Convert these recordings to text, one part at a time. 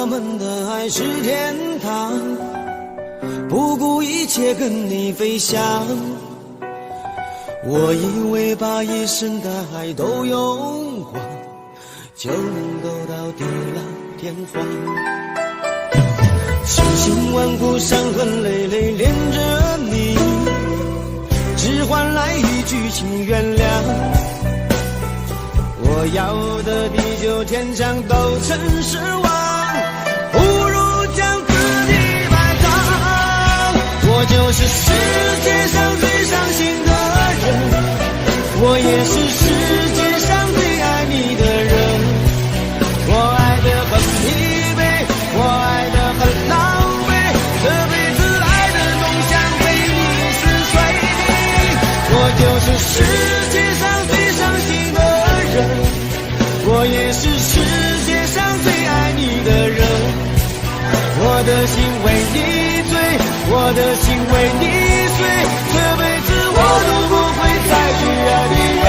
我们的爱是天堂，不顾一切跟你飞翔。我以为把一生的爱都用光，就能够到地老天荒。千辛万苦，伤痕累累连着你，只换来一句请原谅。我要的地久天长都成失望，不如将自己埋葬。我就是世界上最伤心的人，我也是世界上最爱你的人。我爱得很疲惫，我爱得很狼狈，这辈子爱的梦想被你撕碎。我就是世界上最伤心的人，我也是世界上最爱你的人。我的心为你醉，我的心为你碎，这辈子我都不会再去爱别人。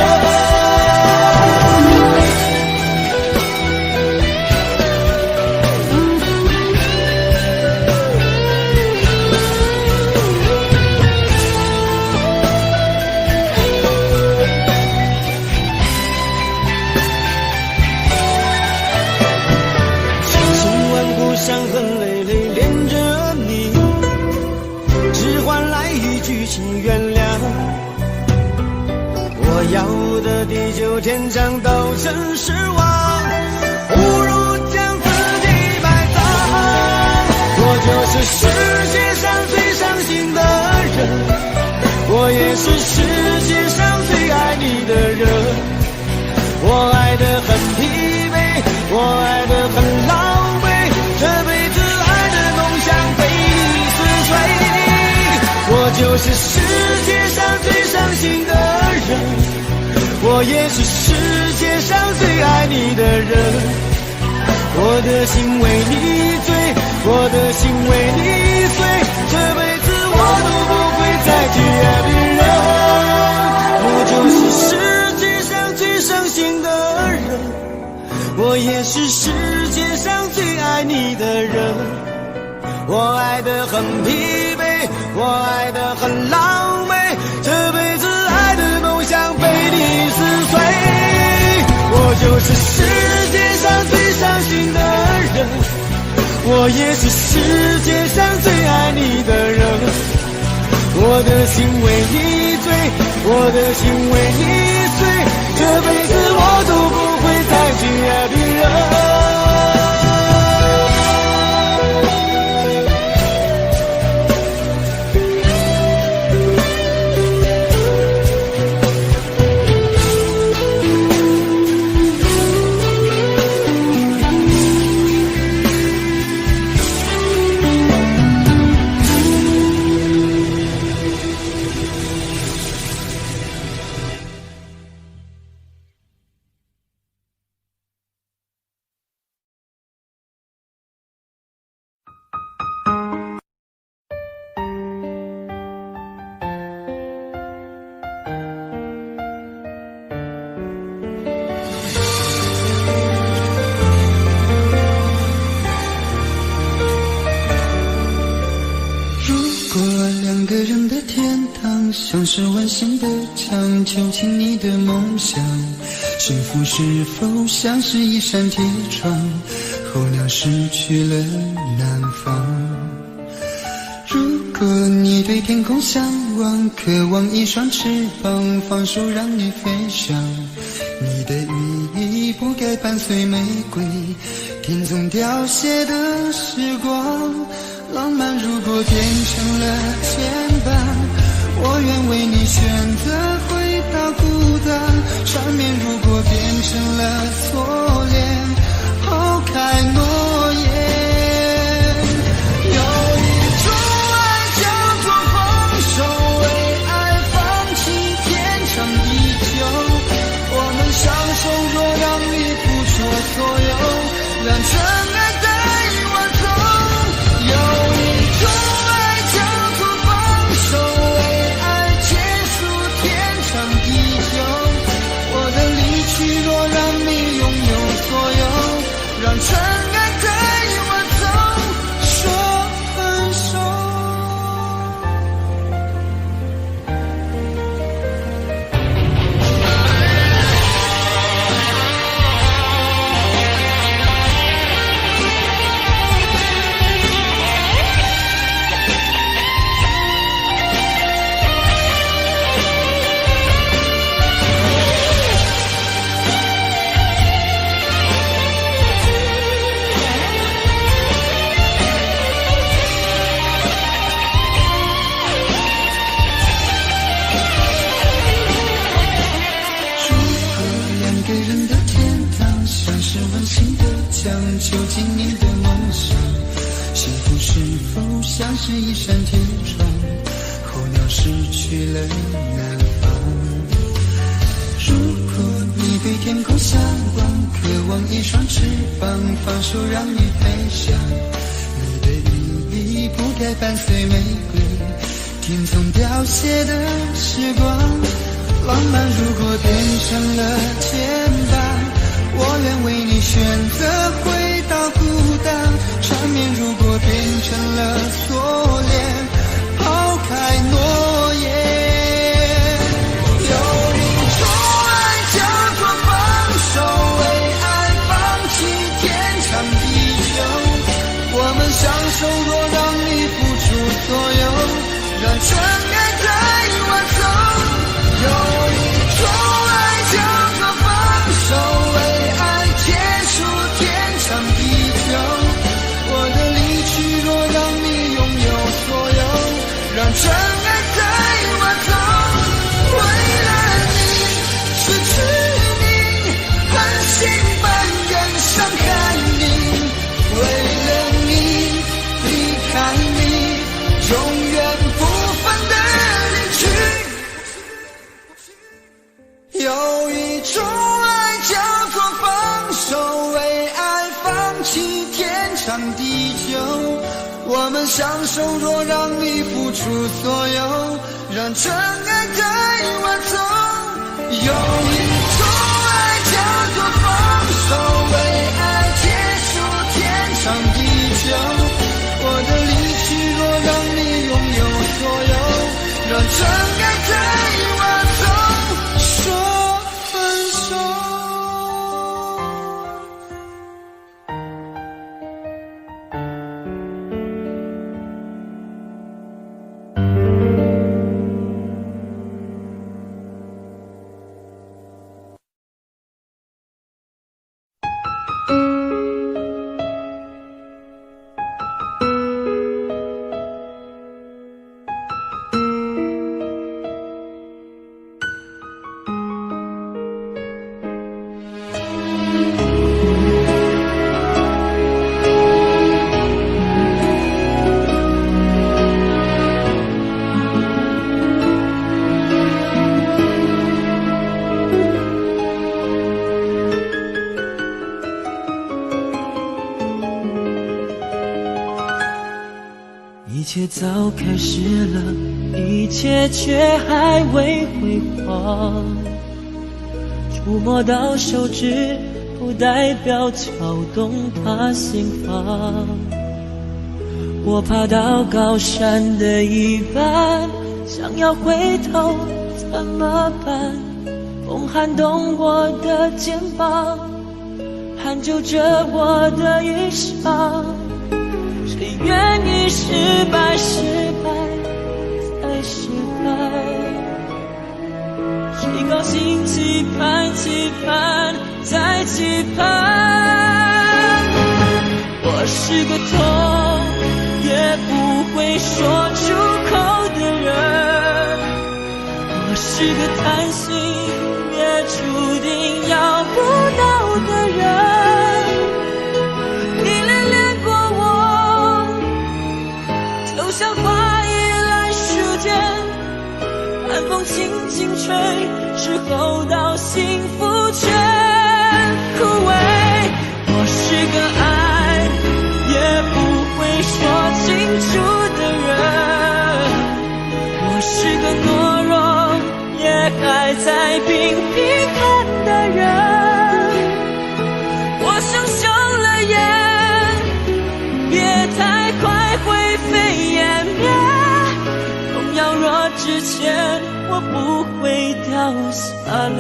伤痕累累连着你，只换来一句请原谅。我要的地久天长都成失望，不如将自己埋葬。我就是世界上最伤心的人，我也是世界上最爱你的人。我爱得很疲惫，我爱得很狼狈，这辈子爱的梦想被你撕碎。我就是世界上最伤心的人，我也是世界上最爱你的人。我的心为你醉，我的心为你碎，这辈子我都不会再去爱别人。我就是世界上最伤心的人，我也是世界上最爱你的人。我爱得很疲惫，我爱得很狼狈，这辈子爱的梦想被你撕碎。我就是世界上最伤心的人，我也是世界上最爱你的人。我的心为你醉，我的心为你碎，这辈子我都不会再去爱别人。像是温馨的墙，囚禁你的梦想。幸福是否像是一扇铁窗，候鸟失去了南方。如果你对天空向往，渴望一双翅膀，放手让你飞翔。你的羽翼不该伴随玫瑰，天纵凋谢的时光。浪漫如果变成了牵绊，我愿为你选择回到孤单。缠绵如果变成了错恋，抛开诺言。有一种爱叫做放手，为爱放弃天长地久。我们相守，若让你付出所有，让真爱带我走。有一种爱叫做放手，为爱结束天长地久。我的离去，若让你拥有所有，让真爱带是一扇铁窗，候鸟失去了南方。如果你对天空向往，渴望一双翅膀，放手让你飞翔，你的羽翼不该伴随玫瑰天空凋谢的时光。浪漫如果变成了牵绊，我愿为你选择回到孤单。缠绵如果变成了锁链，抛开诺言。有一种爱叫做放手，为爱放弃天长地久。我们相守若让你付出所有，让真爱在我走。有一种爱叫做放手，为爱结束天长地久。我的离去若让你拥有所有，让真爱在我走。为了你失去你，狠心般人伤害你，为了你离开你，永远不分的离去。有一种爱叫做放手，为爱放弃天长地久。我们相守若让你付出所有，让真爱带我走。有一种爱叫做放手，为爱结束天长地久。我的离去若让你拥有所有，让真爱带我走。说分手。一切早开始了，一切却还未辉煌。触摸到手指，不代表敲动他心房。我爬到高山的一半，想要回头怎么办？风撼动我的肩膀，hand就着我的衣裳。谁愿意失败，失败再失败？谁高兴期盼，期盼再期盼？我是个痛也不会说出口的人，我是个贪心也注定要不到的人。像花依赖时间，寒风轻轻吹，之后到幸福全枯萎。我是个爱也不会说清楚的人，我是个懦弱也还在拼拼看的人。我想休了眼，别太快灰飞烟灭，痛要若之前我不会掉下泪。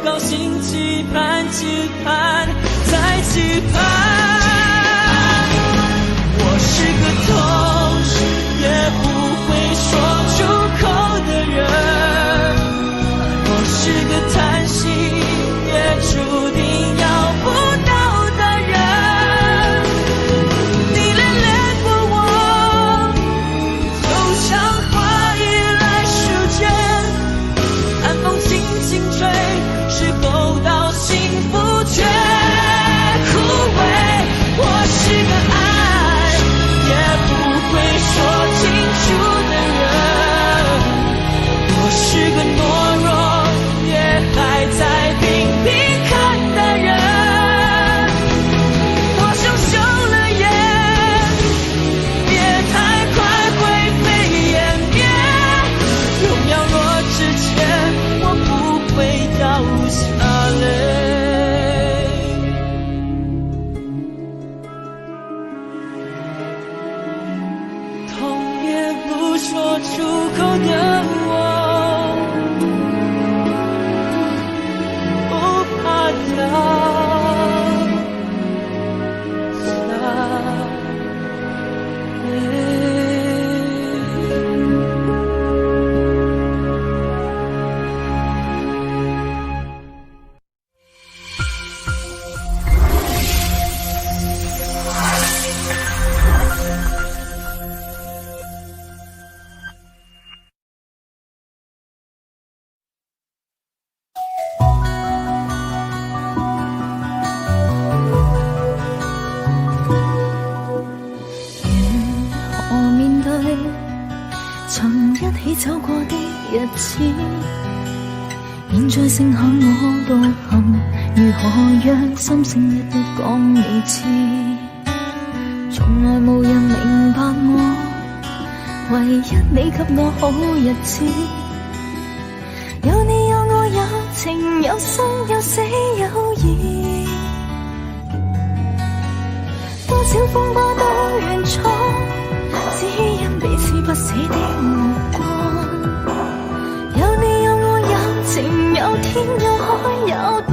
高兴，期盼，期盼，再期盼。我是个痛，也不会说出口的人，我是个叹息，也注定要不到的人。你恋恋过我，就像花依赖时间，寒风轻轻吹，时候到幸福却枯萎。我是个爱也不会说清楚的人，我是个懦弱也还在频频看的人。我想休了眼，别太快灰飞烟灭，有秒落之前我不会掉下泪。痛也不说出口的我，不怕掉下泪。曾一起走過的日子，現在剩下我獨行，如何讓心聲一一講你知？從來無人明白我，唯一你給我好日子。有你有我有情有生有死有義，多少風波都願闖，只因彼此不死的目光。有你有我有情有天有海有地，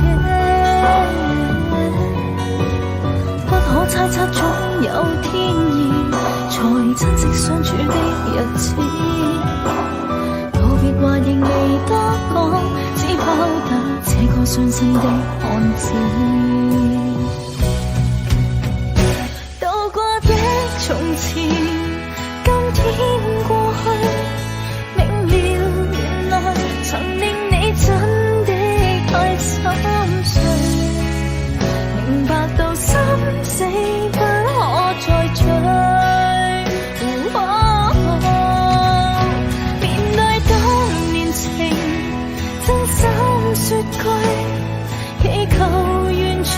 不可猜測總有天意，才珍惜相處的日子。告別話仍未多講，只拋下這個傷心的漢子。渡過的從前，今天過去，明了原來曾令你真的太心碎，明白到心死不可再追。面對當年情，真心說句，祈求完全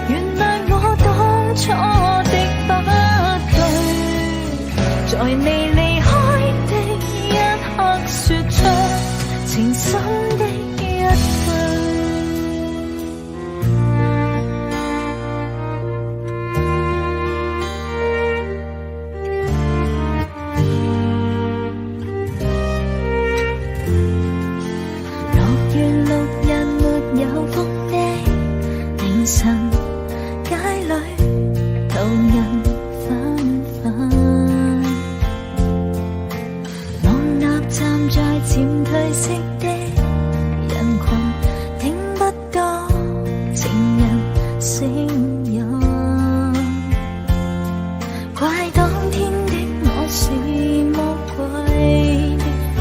原諒我當初的不對，在你離開的一刻說出情深的一句。6月6日沒有風的凌晨，街裏途人紛紛，望那站在漸褪色的人群，聽不到情人聲音，怪當天的我是魔鬼的化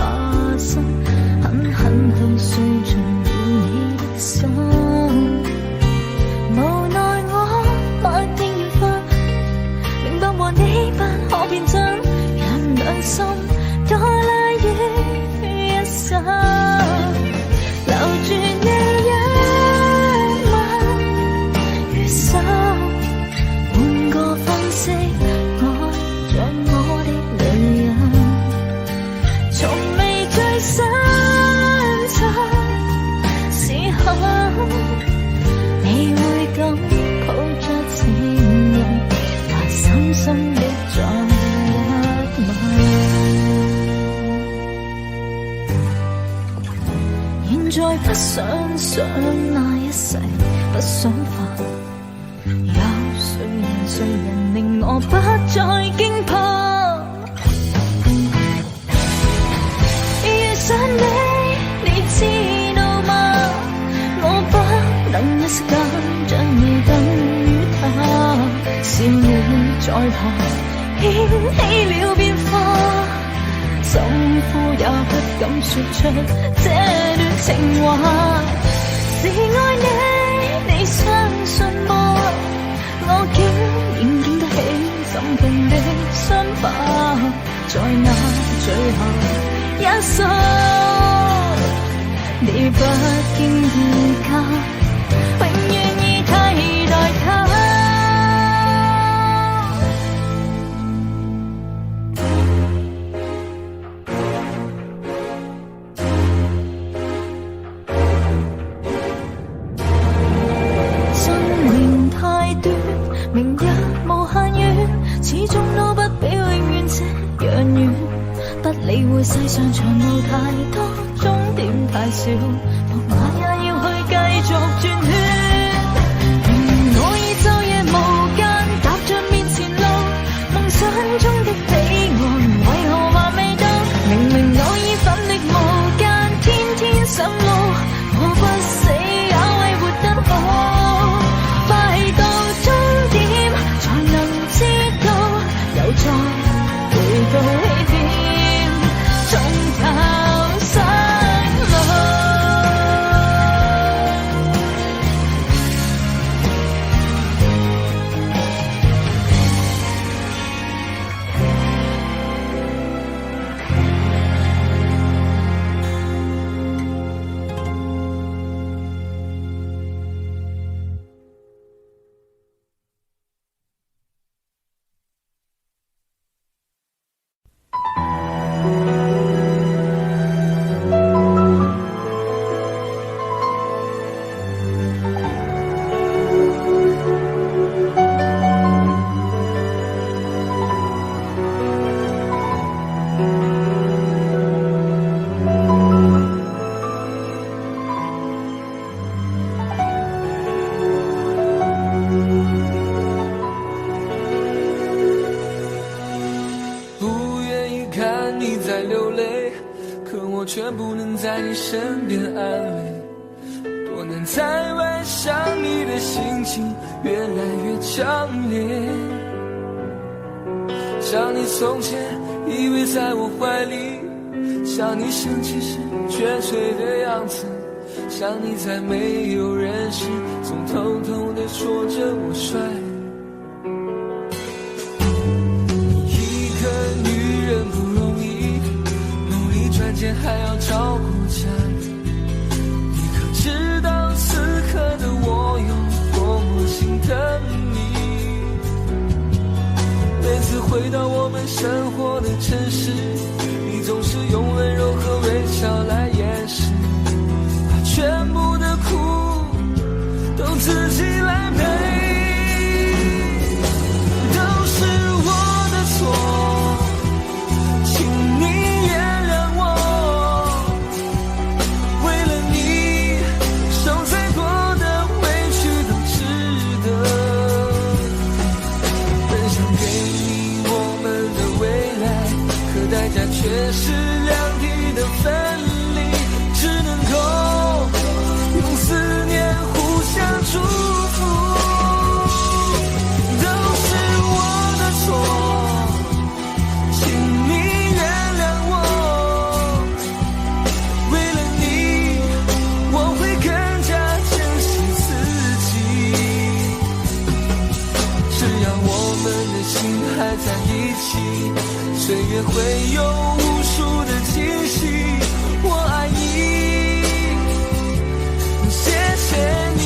身，狠狠去碎盡了你的心。無奈我不應緣分，明白和你不可變真，讓兩心多賴於一生，留住你一吻於心，換個方式愛着我的女人，從未最深沉時候，你會感抱着情人，把深深的再一吻。原再不想想那一世，不想烦。有谁人令我不再惊怕？遇上你知道嗎？我不能一息間將你等於他，笑臉在旁掀起了變化。心呼也不敢說出這段情話，是愛你，你相信嗎？我竟然經得起心痛的傷疤，在那最後一剎，你不經意間，永遠已替代他。明日無限遠，始終都不比永遠這樣遠。不理會世上長路太多，終點太少，伏馬也要去繼續轉圈。我已晝夜無間，踏着面前路，夢想中的彼岸為何還未到？明明我已奮力無間，天天上路，我不死也為活得好。又再回到起點，從頭上路。却不能在你身边安慰，多难在外想你的心情越来越强烈。想你从前依偎在我怀里，想你生气时却吹的样子，想你在没有人时总偷偷地说着我帅。一个女人不容易，努力赚钱还要照顾家里，你可知道此刻的我有多么心疼你？每次回到我们生活的城市，你总是用温柔和微笑来掩饰，把全部的苦都自己来背，都是我的错，请你原谅我，为了你受再多的委屈都值得，本想给你我们的未来，可代价却是两地的分离，只能够用思念互相祝福，都是我的错，请你原谅我，为了你我会更加珍惜自己，只要我们的心还在一起，岁月会有无数的惊喜，我爱你，谢谢你。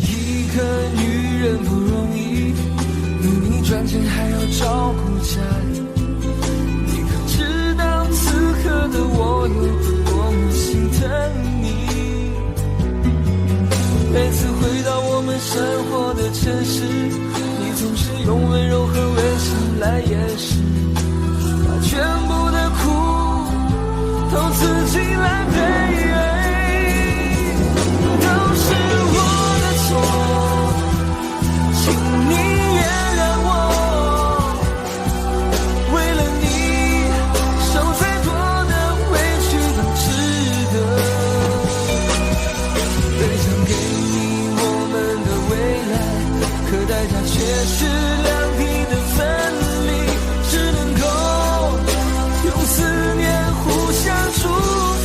一个女人不容易，努力赚钱还要照顾家里，我有多么心疼你。每次回到我们生活的城市，你总是用温柔和温馨来掩饰，把全部的苦都自己来背。都是我的错，请你原谅我，为了你受再多的委屈都值得。本想给你我们的未来，可代价却是两地的分离，只能够用思念互相祝福。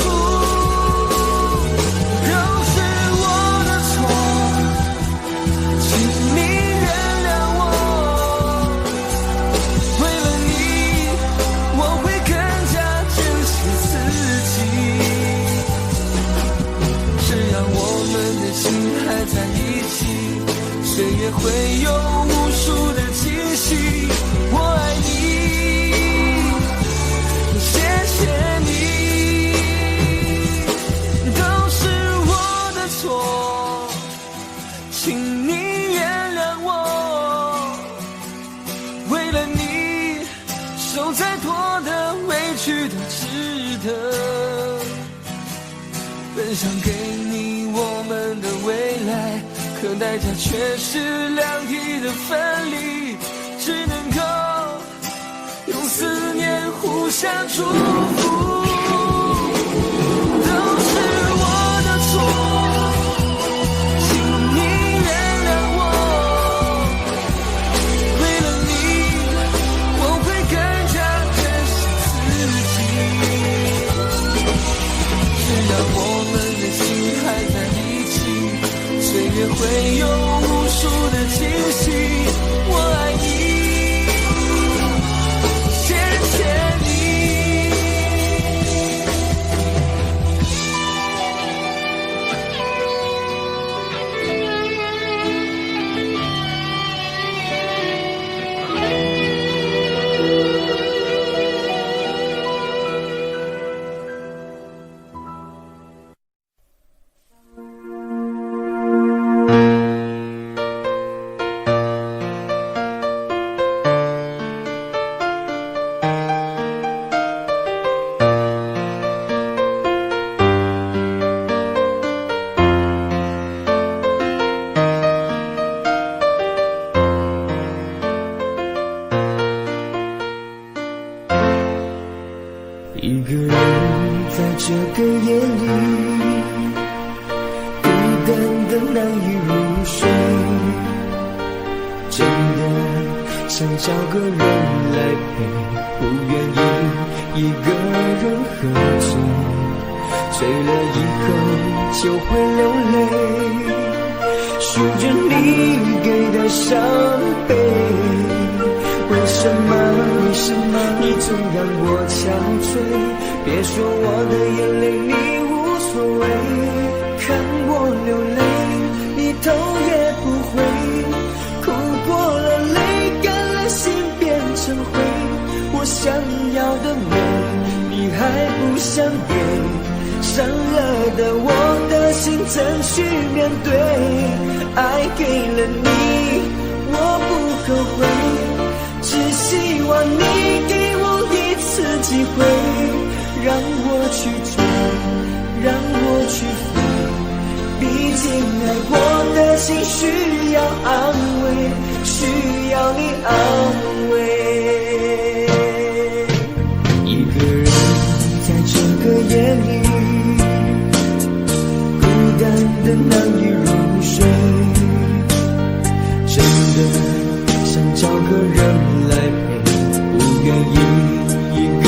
岁月会有无数的惊喜，我爱你，谢谢你，都是我的错，请你原谅我，为了你受再多的委屈都值得。本想给你我们的未来，可代价却是两地的分离，只能够用思念互相祝福。都是我的错，请你原谅我，为了你我会更加珍惜自己。只要我们的心还在一起，岁月会有无数的惊喜，我爱你，谢谢你。一个人在这个夜里，孤单的难以入睡，真的想找个人来陪，不愿意一个人喝醉，醉了以后就会流泪，数着你给的伤悲。为什么你总让我憔悴？别说我的眼泪你无所谓，看我流泪你头也不回，哭过了泪干了心变成灰，我想要的美你还不想给，伤了的我的心怎去面对？爱给了你我不后悔，只希望你给我一次机会，让我去追，让我去飞，毕竟爱过的心需要安慰，需要你安慰。一个人在这个夜里，孤单的难以入睡，真的想找个人来陪，不愿意一个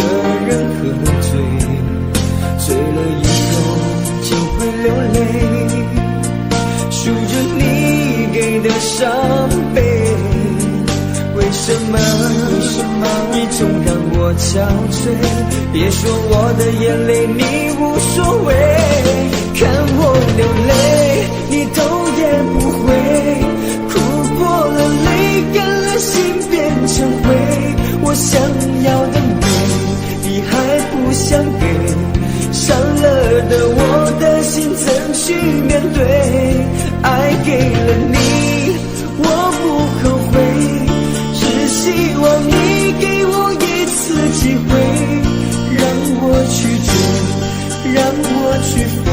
人喝醉，醉了以后就会流泪，数着你给的伤悲。为什么你总让我憔悴？别说我的眼泪你无所谓，看我流泪你头也不回，哭过了泪干了心变成灰，我想要的美你还不想给，给了你，我不后悔，只希望你给我一次机会，让我去追，让我去飞，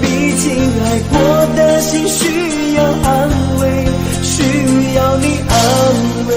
毕竟爱过的心需要安慰，需要你安慰。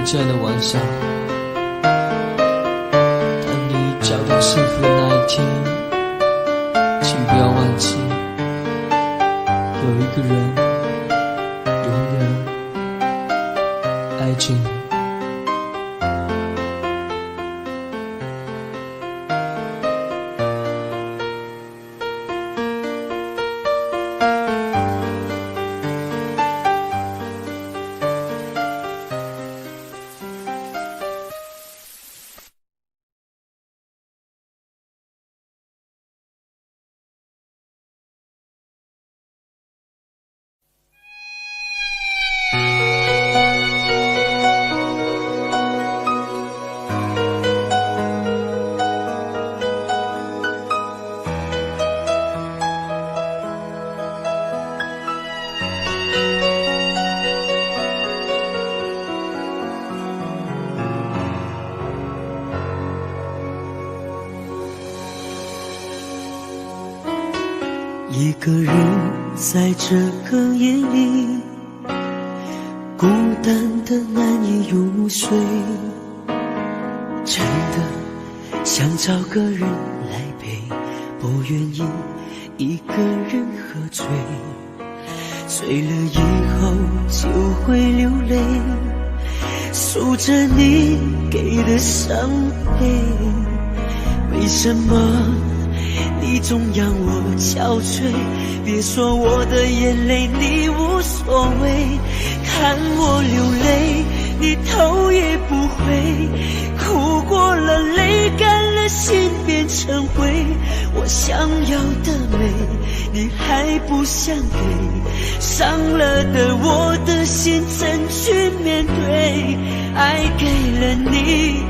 这样的晚上，当你找到幸福的那一天，请不要忘记，有一个人永远爱着你。一个人在这个夜里，孤单的难以入睡，真的想找个人来陪，不愿意一个人喝醉，醉了以后就会流泪，数着你给的伤悲，为什么你总让我憔悴？别说我的眼泪你无所谓，看我流泪你头也不回，哭过了泪干了心变成灰，我想要的美你还不想给，伤了的我的心怎去面对？爱给了你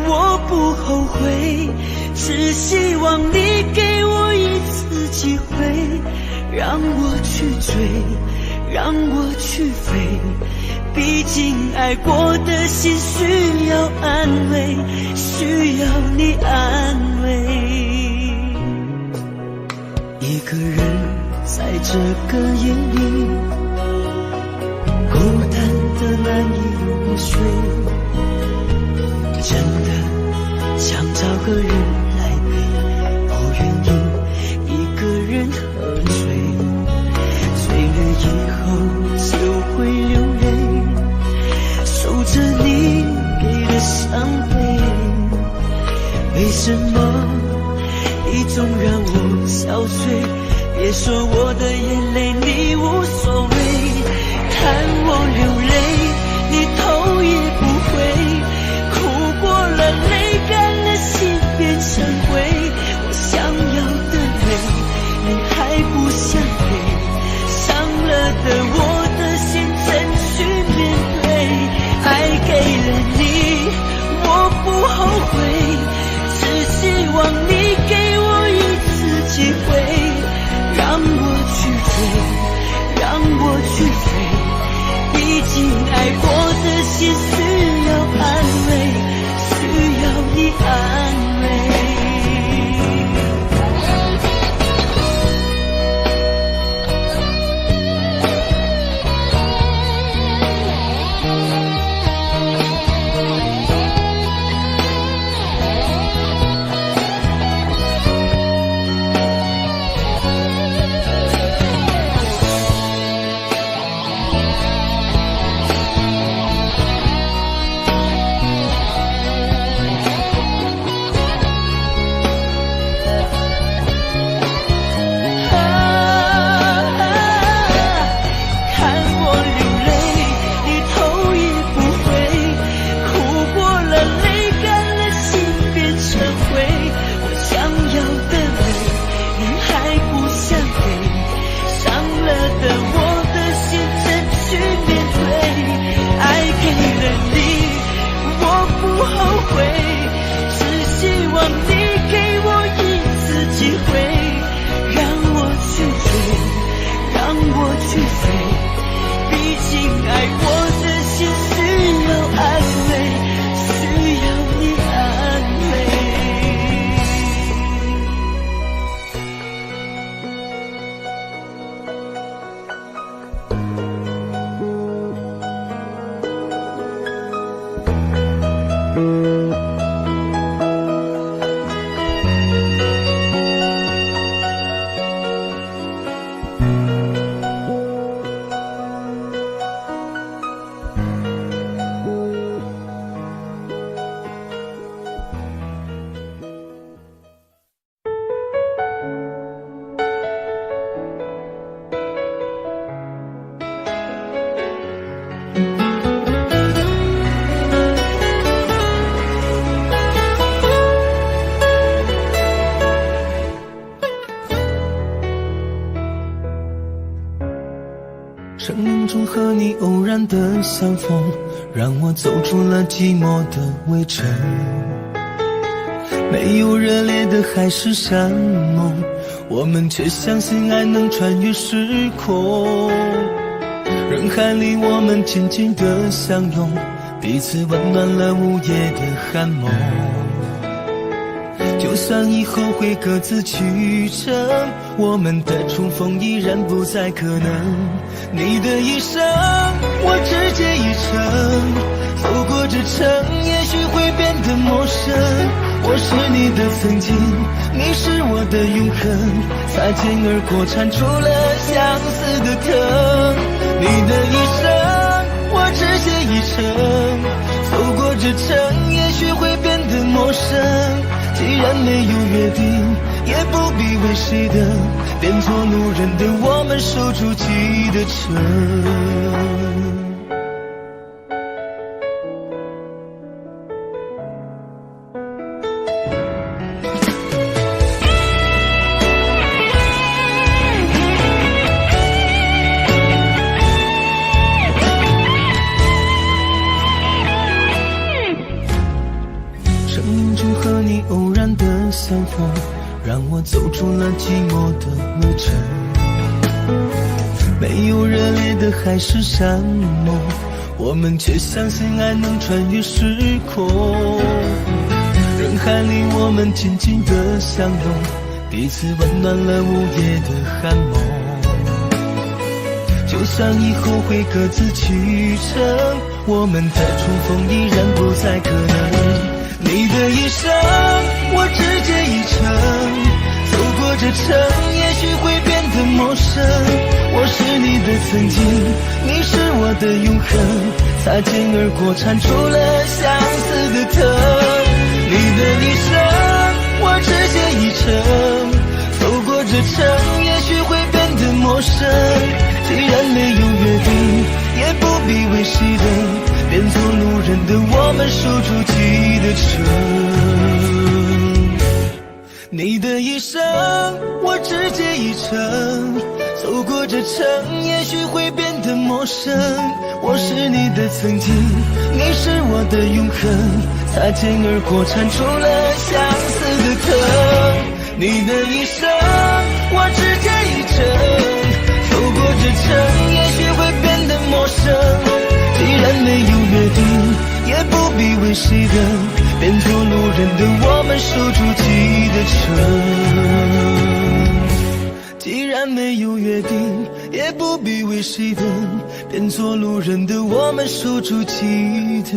我不后悔，只希望你给我一次机会，让我去追，让我去飞，毕竟爱过的心需要安慰，需要你安慰。一个人在这个夜里，孤单的难以入睡，真的想找个人来陪，不愿意一个人喝醉，醉了以后就会流泪，数着你给的伤悲，为什么你总让我憔悴？别说我的眼泪你无所谓，看我流泪你头也不回，哭过了泪干了心变成灰，我想要的美你还不想给，伤了的我的心怎去面你偶然的相逢，让我走出了寂寞的围城。没有热烈的海誓山盟，我们却相信爱能穿越时空。人海里我们紧紧的相拥，彼此温暖了午夜的寒梦。就算以后会各自去程，我们的重逢依然不再可能。你的一生我只借一程，走过这程也许会变得陌生。我是你的曾经，你是我的永恒，擦肩而过缠出了相思的疼。你的一生我只写一程，走过这程也许会变得陌生。既然没有约定，也不必为谁等，变作路人的我们守住记忆的城。相逢让我走出了寂寞的围城，没有热烈的海誓山盟，我们却相信爱能穿越时空。人海里我们紧紧的相拥，彼此温暖了午夜的寒梦。就算以后会各自去程，我们的重逢依然不再可能。你的一生我只借一程，走过这程也许会变得陌生。我是你的曾经，你是我的永恒，擦肩而过缠出了相思的疼。你的一生我只借一程，走过这程也许会变得陌生。既然没有约定，也不必为谁等，变作路人的我们守住记忆的城。你的一生我只借一程，走过这程也许会变得陌生。我是你的曾经，你是我的永恒，擦肩而过缠出了相思的疼。你的一生我只借一程，走过这程也许会变得陌生。既然没有约定，也不必为谁等，变作路人的我们守住记忆的城。既然没有约定，也不必为谁等，变作路人的我们守住记忆的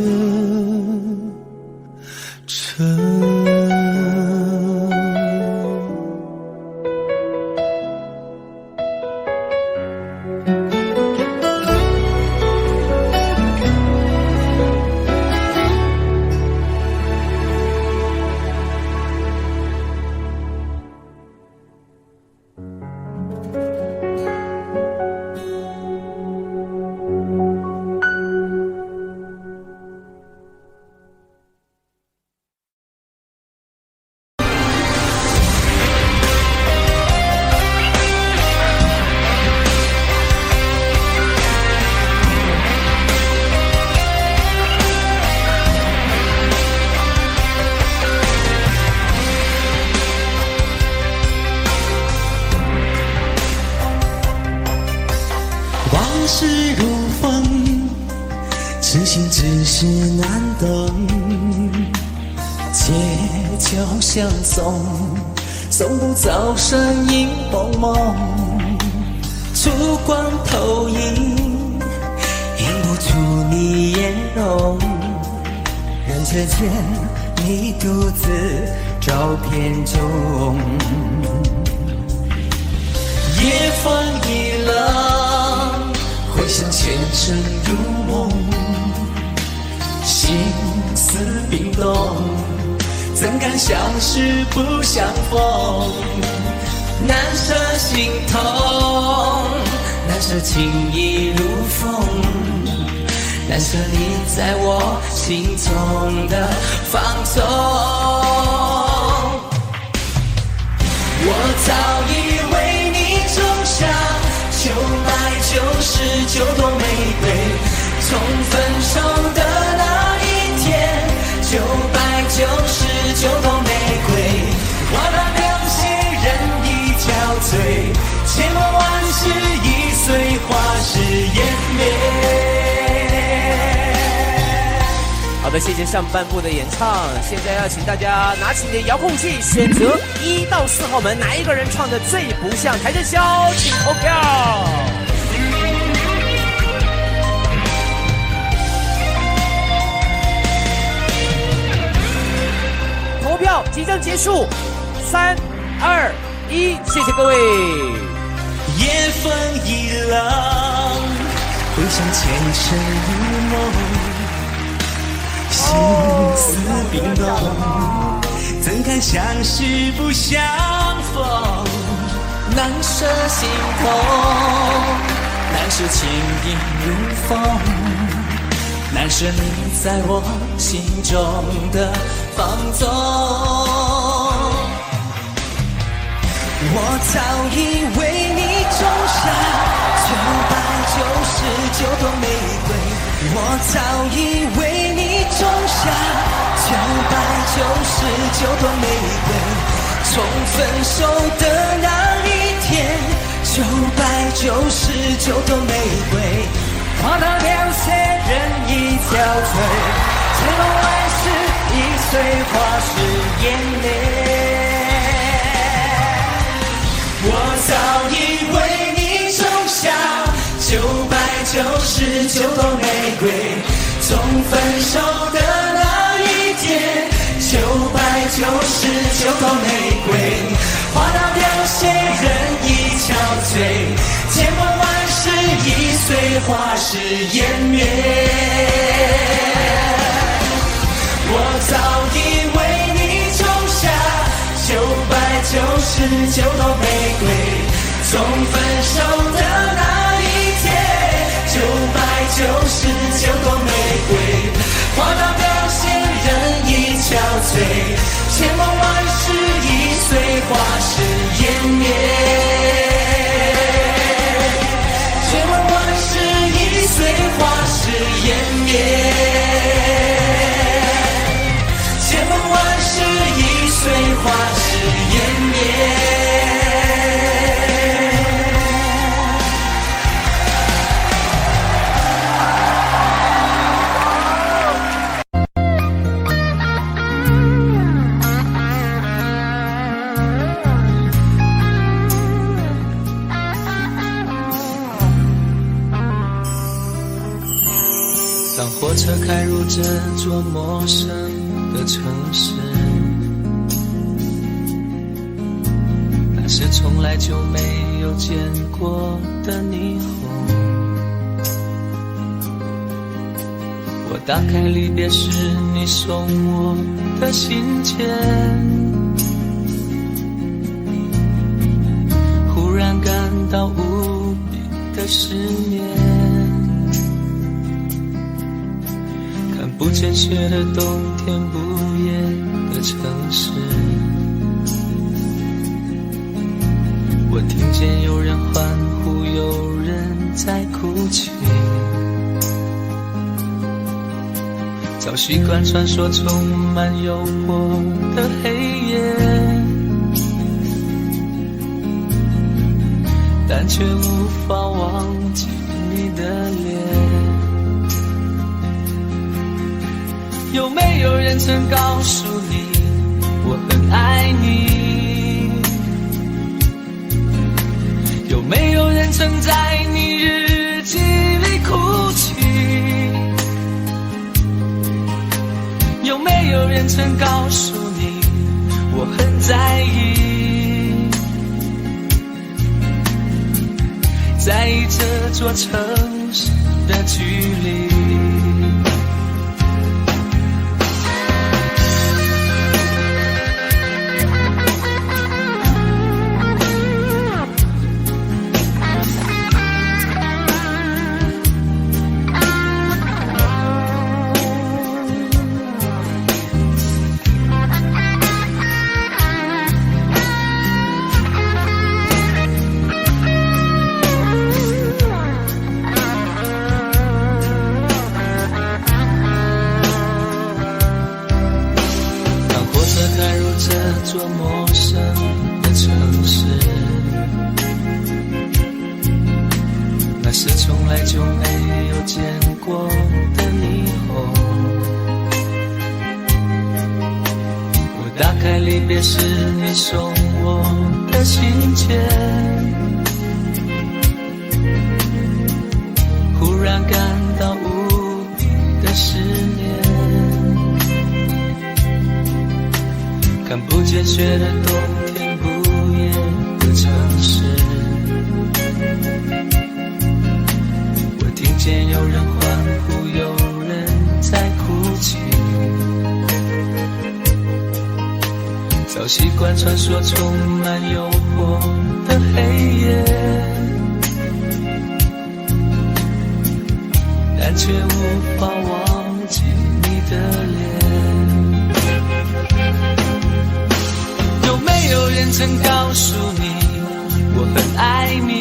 城。往事如风，痴心只是难懂。借酒相送，送不走身影蒙蒙。烛光投影，映不出你颜容。人世间，你独自照片中。夜风已冷，回想前尘如梦，心思冰冻，怎敢相识不相逢？难舍心痛，难舍情意如风，难舍你在我心中的放纵。我早已为你种下秋来秋99朵玫瑰，从分手的那一天，999朵玫瑰，花到凋谢，人已憔悴，千万万世易碎，花事湮灭。好的，谢谢上半部的演唱。现在要请大家拿起你的遥控器，选择1到4号门，哪一个人唱的最不像台正宵，请投票。投票即将结束，3、2、1，谢谢各位。夜风一浪，回想前尘如梦。心思冰冻，怎堪相识不相逢？难舍心痛，难舍情意如风，难舍你在我心中的放纵。我早已为你种下999朵玫瑰，我早已为你种下999朵玫瑰，从分手的那一天，999朵玫瑰，花到凋谢，人已憔悴，千万万世易碎，花事湮灭。我早已为你种下999朵玫瑰，从分手的那一天，999朵玫瑰，花到凋谢，人已憔悴，千万万世易碎，花事湮灭。我早已为你种下999朵玫瑰，从分手的那一天，999朵玫瑰，花到凋谢，人已憔悴，千万万世易碎，花事湮灭。千万万世易碎，花事湮灭。千万万世易碎，花事湮灭。当火车开入这座陌生的城市，那是从来就没有见过的霓虹。我打开离别时你送我的信笺，忽然感到无比的失眠。看不见雪的冬天，不夜的城市，我听见有人欢呼，有人在哭泣。早习惯传说充满诱惑的黑夜，但却无法忘记你的脸。有没有人曾告诉你我很爱你？有没有人曾在你日记里哭泣？有没有人曾告诉你我很在意？在意这座城市的距离。这座陌生的城市，那是从来就没有见过的霓虹。我打开离别时你送我的信件，忽然感到无比的思念，看不见雪的冬天，不夜的城市，我听见有人欢呼，有人在哭泣，早习惯穿梭充满诱惑的黑夜，但却无法忘记你的脸。有没有人曾告诉你我很爱你？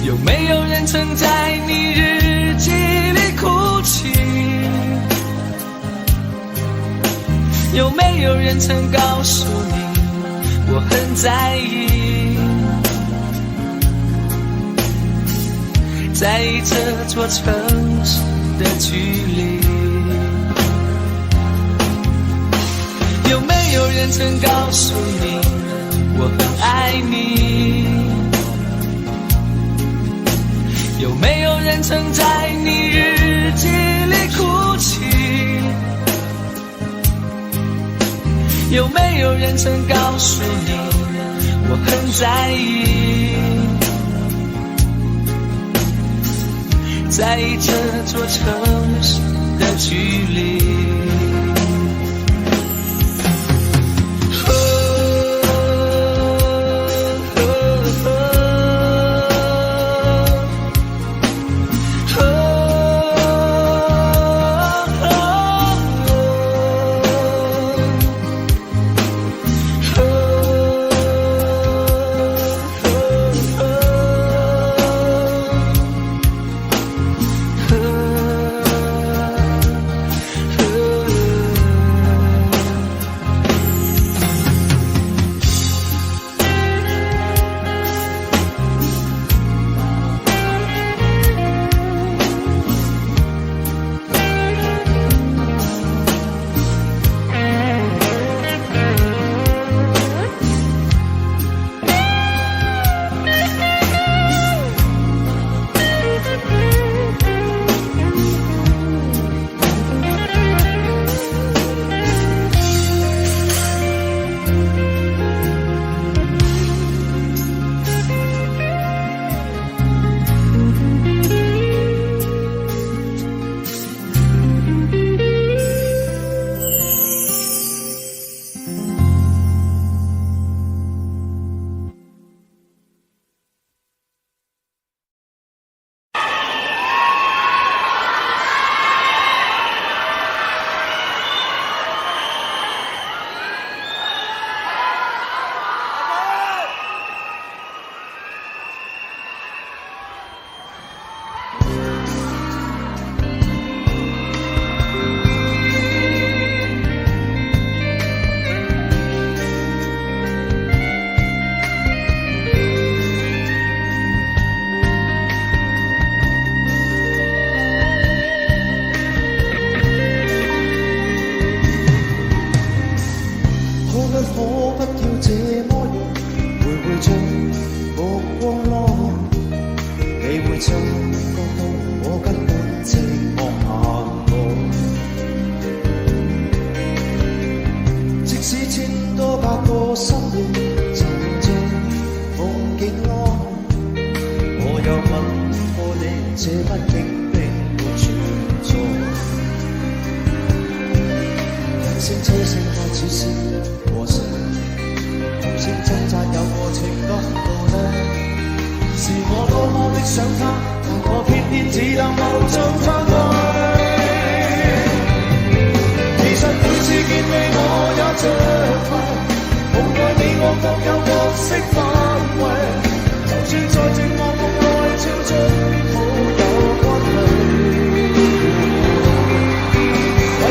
有没有人曾在你日记里哭泣？有没有人曾告诉你我很在意？在意这座城市的距离。有没有人曾告诉你我很爱你？有没有人曾在你日记里哭泣？有没有人曾告诉你我很在意？在意这座城市的距离。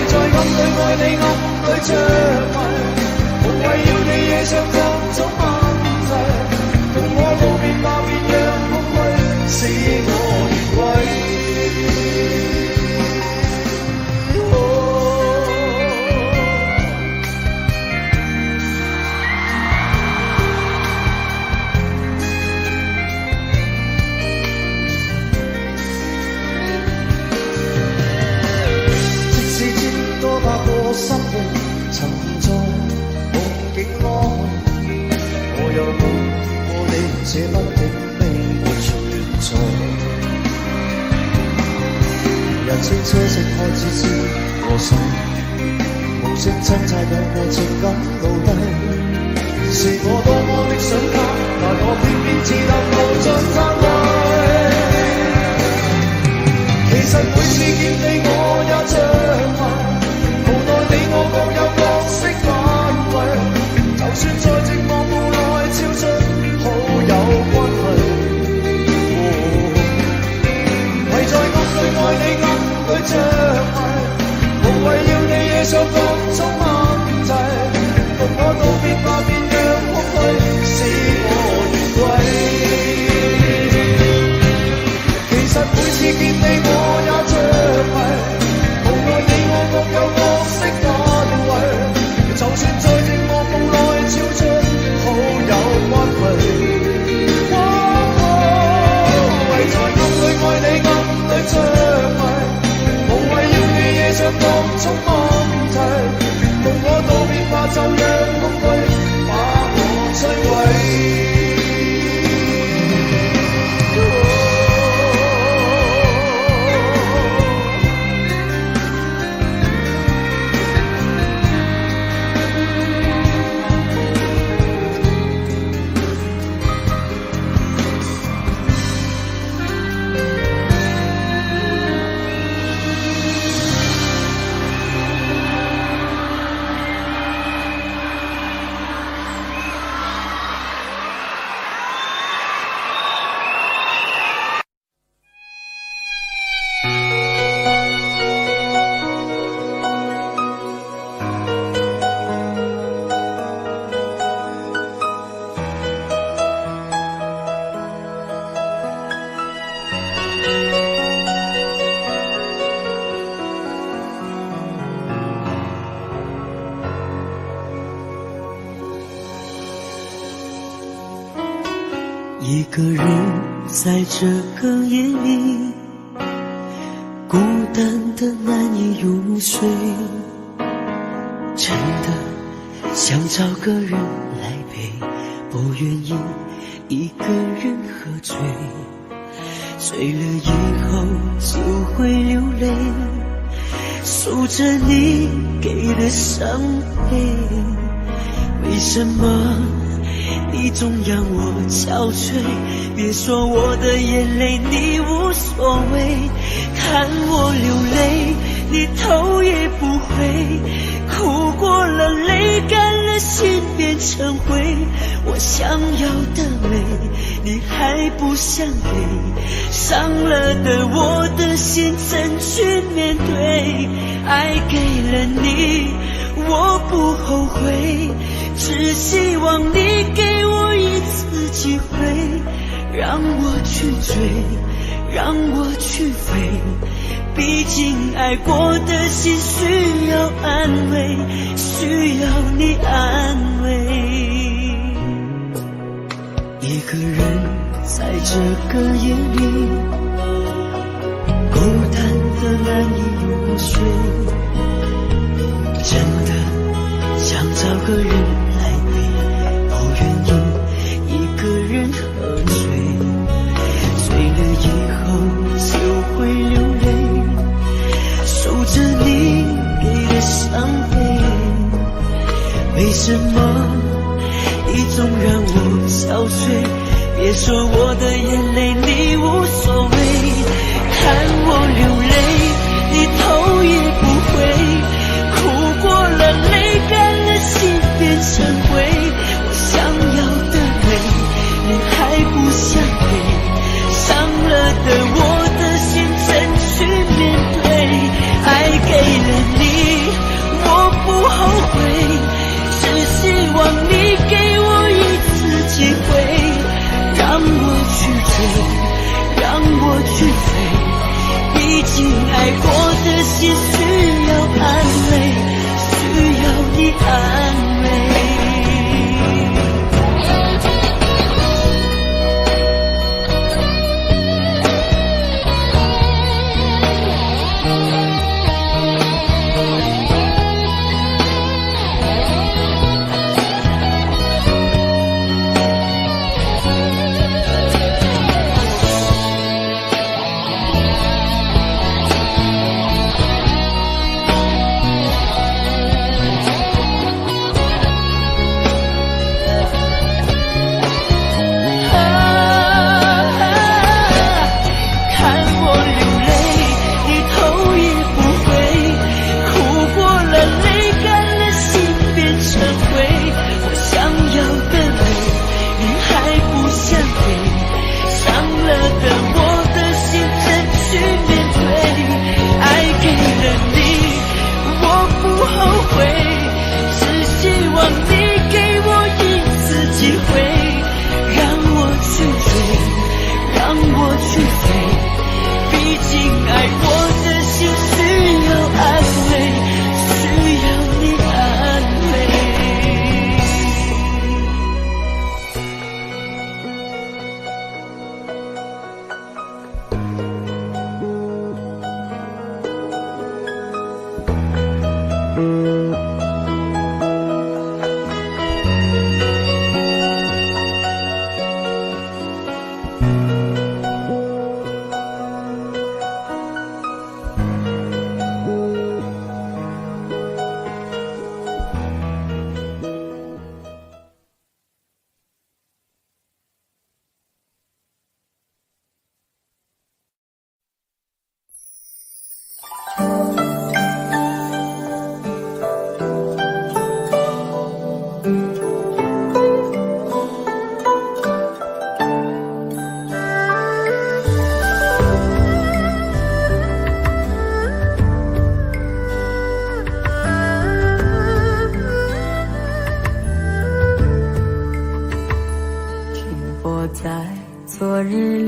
在暗里爱你暗里着迷，无谓要你惹上各种问题。同我道别吧，别让空虚使我越轨。生活沉在梦境內，我又夢過你這麼的並沒存在。人聲車聲開始知我心，無聲掙扎讓我情感奴隸。是我多麼的想他，但我偏偏只得無盡責遺。其實每次見你我也着迷。我各有各色範圍，就算在寂寞無奈超出好友關係。唯在暗裏愛你暗裏着迷，無謂要你惹上各種問題。同我道別吧，別讓空虛使我越軌。其實每次見你我也着迷，無奈你我各有各色範圍。就算在寂寞夢內超出好友關係，唯在暗裏愛你暗裏着迷，無謂要你惹上各種問題。同我道別吧，就讓空虛把我摧毀。一个人在这个夜里，孤单的难以入睡，真的想找个人来陪，不愿意一个人喝醉，醉了以后就会流泪，数着你给的伤悲，为什么你总让我憔悴？别说我的眼泪你无所谓，看我流泪你头也不回，哭过了泪干了心变成灰，我想要的美你还不想给，伤了的我的心怎去面对？爱给了你我不后悔，只希望你给我一次机会，让我去追，让我去飞，毕竟爱过的心需要安慰，需要你安慰。一个人在这个夜里，孤单的难以入睡，真的想找个人来陪，不愿意一个人喝醉，醉了以后就会流泪，数着你给的伤悲，为什么你总让我憔悴？别说我的眼泪你无所谓，看我流泪你头也不回，哭过了泪干了心变成灰，我想要的美你还不想给，伤了的我的心怎去面对？爱给了你我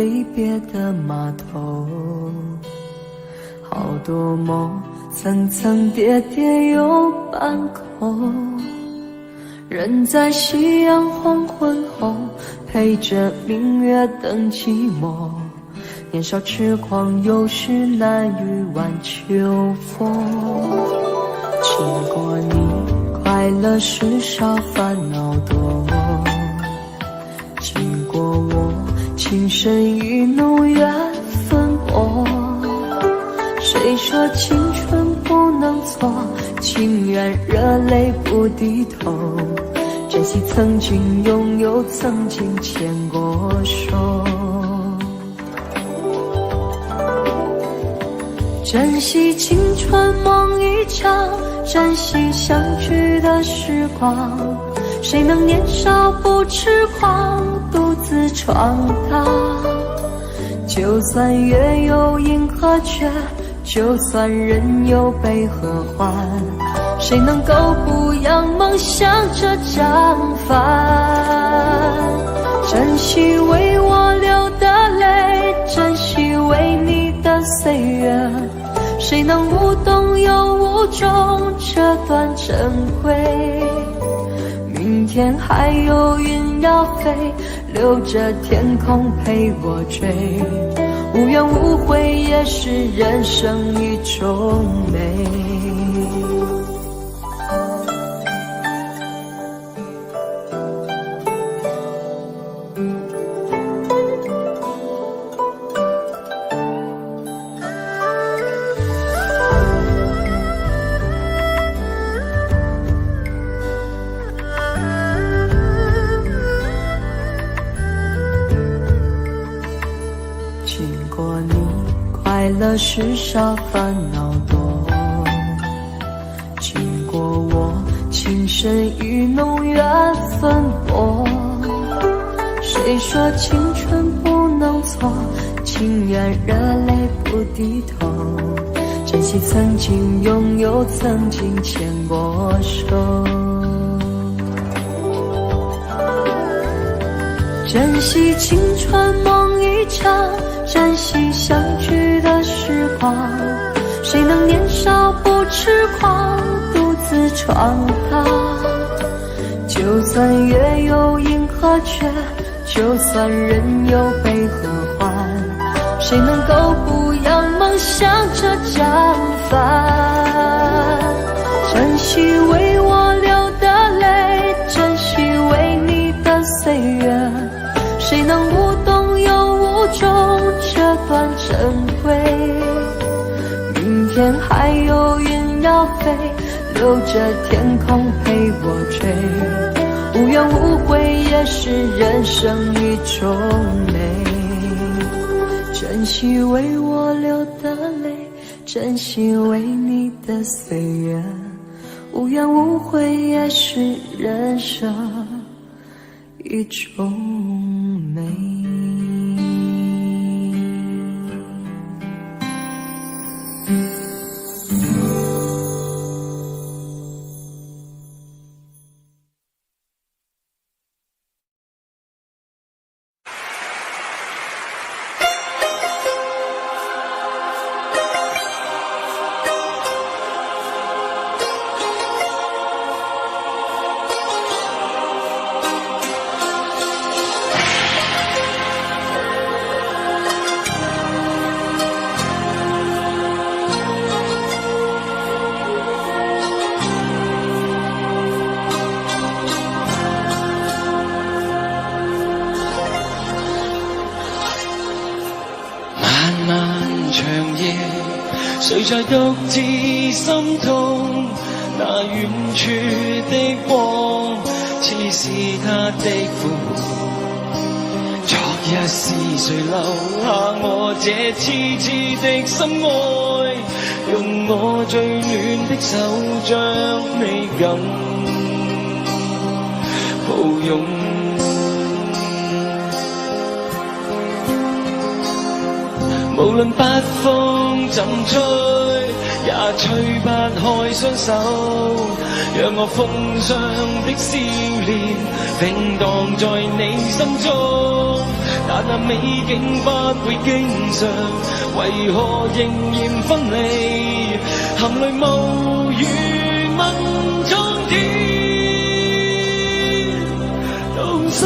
离别的码头，好多梦层层叠叠又半空，人在夕阳黄昏后，陪着明月等寂寞。年少痴狂，有时难御晚秋风。经过你，快乐时少，烦恼多。经过我，情深意浓，缘分薄。谁说青春不能错？情愿热泪不低头。珍惜曾经拥有，曾经牵过手。珍惜青春梦一场，珍惜相聚的时光。谁能年少不痴狂，独自闯荡？就算月有阴和缺，就算人有悲和欢，谁能够不扬梦想这张帆？珍惜为我流的泪，珍惜为你的岁月，谁能无动又无衷这段珍贵？明天还有云要飞，留着天空陪我追。无怨无悔也是人生一种美。快乐时少，烦恼多。经过我，情深意浓，缘分薄。谁说青春不能错？情愿热泪不低头。珍惜曾经拥有，曾经牵过手。珍惜青春梦一场，珍惜相聚的时光。谁能年少不痴狂，独自闯荡？就算月有阴和缺，就算人有悲和欢，谁能够不扬梦想这张帆？珍惜为我流的泪，珍惜为你的岁月，谁能无动又无衷这段珍贵？明天还有云要飞，留着天空陪我追。无怨无悔也是人生一种美。珍惜为我流的泪，珍惜为你的岁月。无怨无悔也是人生一种美。谁在独自心痛？那遠處的光，似是他的苦。昨日是誰留下我這痴痴的心愛？用我最暖的手將你緊抱擁。無論北風怎吹，也吹不開雙手，讓我風霜的笑臉永蕩在你心中。但那美景不會經常，為何仍然分離？含淚無語問蒼天動心。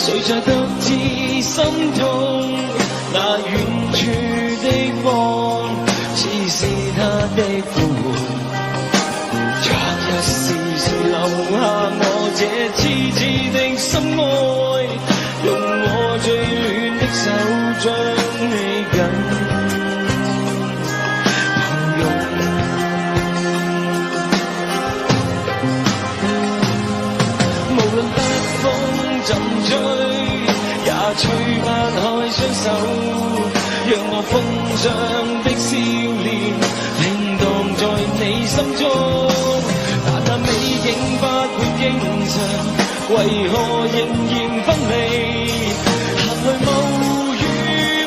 誰在獨自心痛？那遠處的光，似是他的呼喚。昨日時常留下我這痴痴的心愛，用我最暖的手將你緊抱擁。無論北風陣吹，也吹不開雙手，讓我風上的笑臉停蕩在你心中。但那美景不會經常，為何仍然分離？含淚無語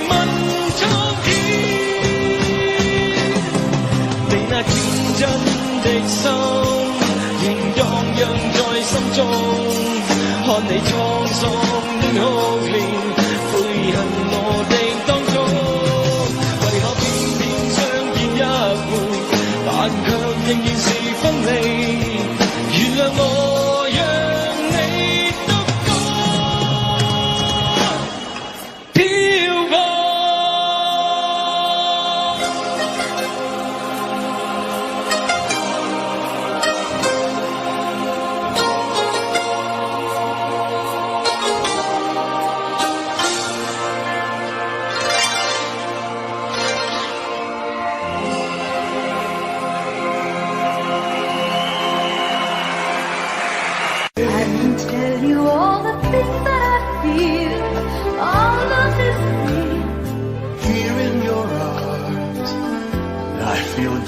問蒼天，你那天真的心仍蕩漾在心中。看你滄桑的哭臉，悔恨我的當中，為何偏偏相見一回，但卻仍然是分離？原諒我讓你獨個飄過。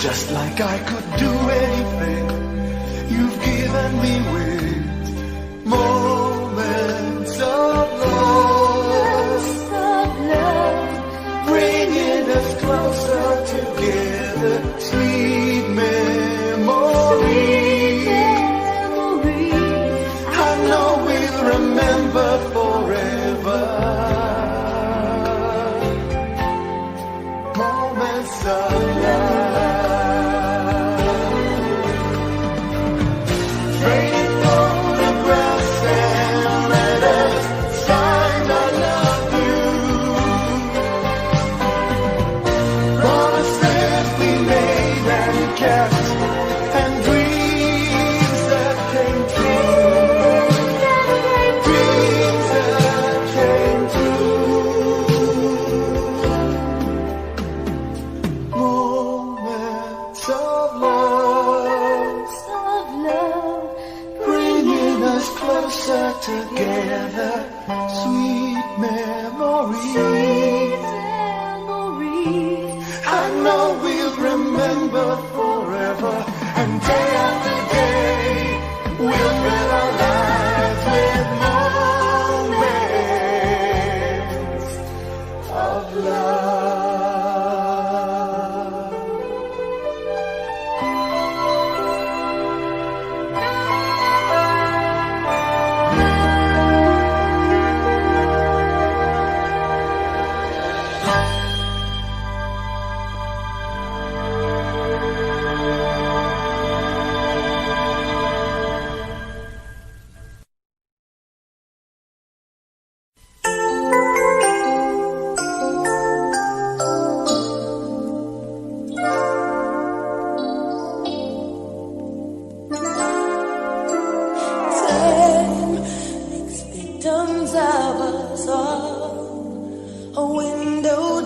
Just like I could do anything you've given me with moments of love, bringing us closer together, sweet memories. I know we'll remember forever. Moments of love. Together, sweet memories. I know we'll remember forever, and day after day we'll fill our lives with moments of love.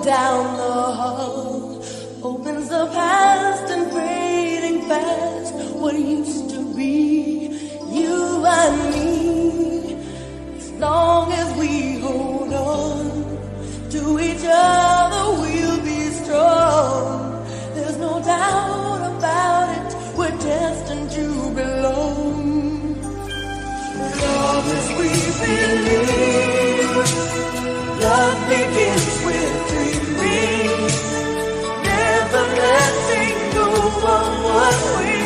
Down the hall opens the past and brings and me. As long as we hold on to each other, we'll be strong. There's no doubt about it, we're destined to belong. Love as we believe, love begins with dreaming, never letting go of what we